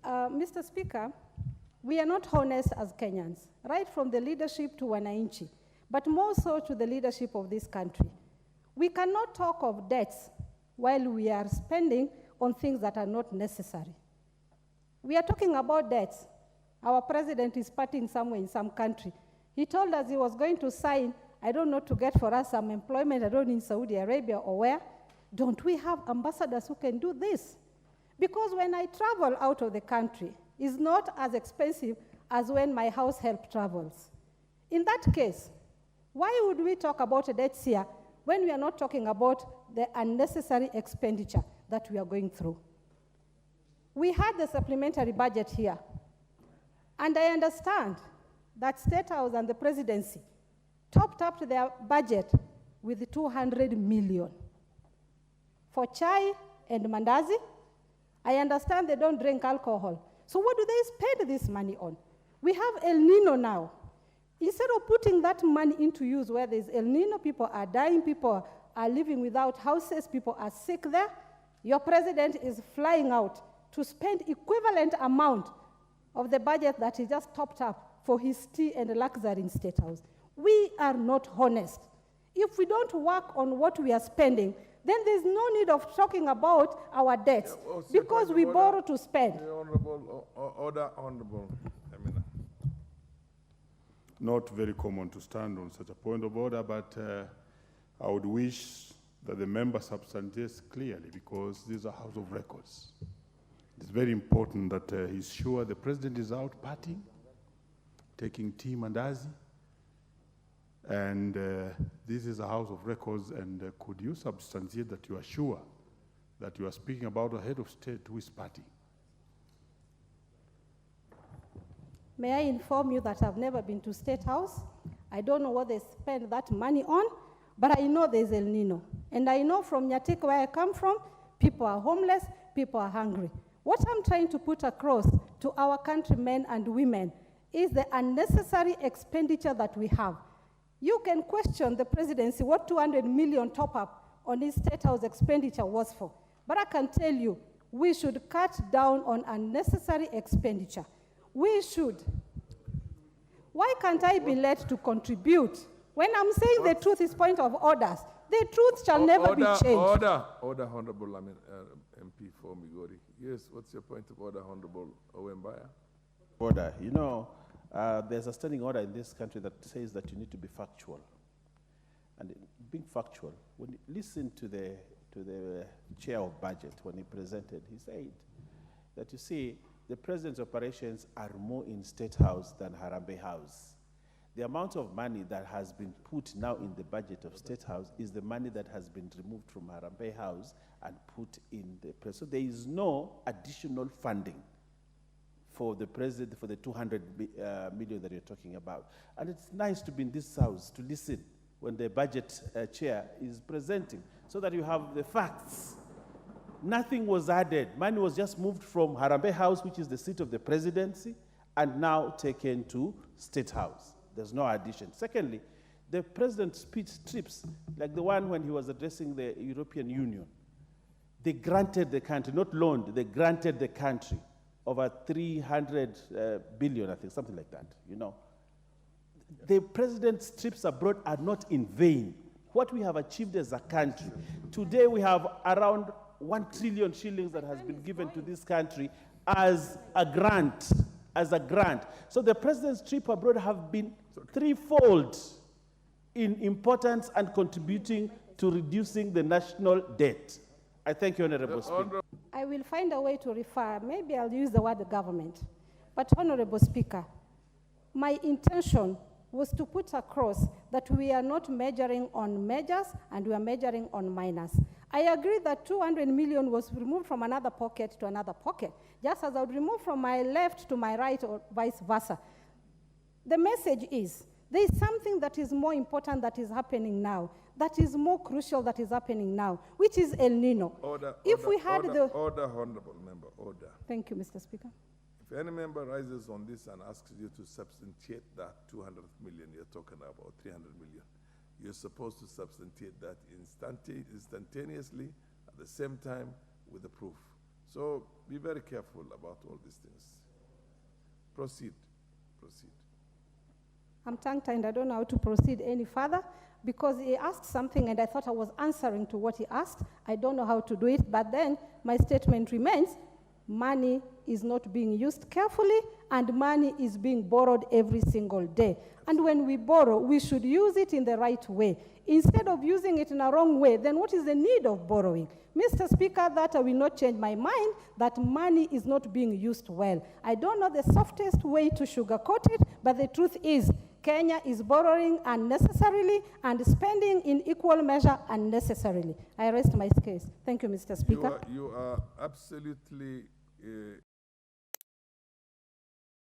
Mr. Speaker, we are not honest as Kenyans, right from the leadership to wananchi, but more so to the leadership of this country. We cannot talk of debts while we are spending on things that are not necessary. We are talking about debts. Our president is partying somewhere in some country. He told us he was going to sign, I don't know, to get for us some employment, I don't know, in Saudi Arabia or where. Don't we have ambassadors who can do this? Because when I travel out of the country, it's not as expensive as when my house help travels. In that case, why would we talk about debts here when we are not talking about the unnecessary expenditure that we are going through? We had the supplementary budget here, and I understand that State House and the presidency topped up their budget with 200 million for chai and mandazi. I understand they don't drink alcohol. So what do they spend this money on? We have El Nino now. Instead of putting that money into use where there's El Nino, people are dying, people are living without houses, people are sick there, your president is flying out to spend equivalent amount of the budget that he just topped up for his tea and luxury in State House. We are not honest. If we don't work on what we are spending, then there's no need of talking about our debts, because we borrow to spend. Honorable. Not very common to stand on such a point of order, but I would wish that the member substantiates clearly, because this is a House of Records. It's very important that he's sure the president is out partying, taking tea mandazi, and this is a House of Records, and could you substantiate that you are sure that you are speaking about a head of state who is partying? May I inform you that I've never been to State House. I don't know what they spend that money on, but I know there's El Nino. And I know from Nyatik, where I come from, people are homeless, people are hungry. What I'm trying to put across to our countrymen and women is the unnecessary expenditure that we have. You can question the presidency what 200 million top-up on his State House expenditure was for. But I can tell you, we should cut down on unnecessary expenditure. We should. Why can't I be led to contribute? When I'm saying the truth is point of orders, the truth shall never be changed. Order, Honorable MP for Migori. Yes, what's your point of order, Honorable Owembaya? Order. You know, there's a standing order in this country that says that you need to be factual. And being factual, when you listen to the chair of budget, when he presented, he said that, you see, the president's operations are more in State House than Harambee House. The amount of money that has been put now in the budget of State House is the money that has been removed from Harambee House and put in the president. So there is no additional funding for the president for the 200 million that you're talking about. And it's nice to be in this house to listen when the budget chair is presenting, so that you have the facts. Nothing was added. Money was just moved from Harambee House, which is the seat of the presidency, and now taken to State House. There's no addition. Secondly, the president's speech trips, like the one when he was addressing the European Union, they granted the country, not loaned, they granted the country over 300 billion, I think, something like that, you know. The president's trips abroad are not in vain. What we have achieved as a country, today we have around 1 trillion shillings that has been given to this country as a grant, So the president's trip abroad have been threefold in importance and contributing to reducing the national debt. I thank you, Honorable Speaker. I will find a way to refer. Maybe I'll use the word government. But, Honorable Speaker, my intention was to put across that we are not measuring on majors and we are measuring on minors. I agree that 200 million was removed from another pocket to another pocket, just as I would remove from my left to my right or vice versa. The message is, there is something that is more important that is happening now, that is more crucial that is happening now, which is El Nino. Order, Honorable Member, order. Thank you, Mr. Speaker. If any member rises on this and asks you to substantiate that 200 million you're talking about, 300 million, you're supposed to substantiate that instantaneously, at the same time, with the proof. So be very careful about all these things. Proceed. Proceed. I'm tongue-tied. I don't know how to proceed any further because he asked something and I thought I was answering to what he asked. I don't know how to do it, but then my statement remains, money is not being used carefully and money is being borrowed every single day. And when we borrow, we should use it in the right way. Instead of using it in a wrong way, then what is the need of borrowing? Mr. Speaker, that I will not change my mind, that money is not being used well. I don't know the softest way to sugarcoat it, but the truth is, Kenya is borrowing unnecessarily and spending in equal measure unnecessarily. I rest my case. Thank you, Mr. Speaker. You are absolutely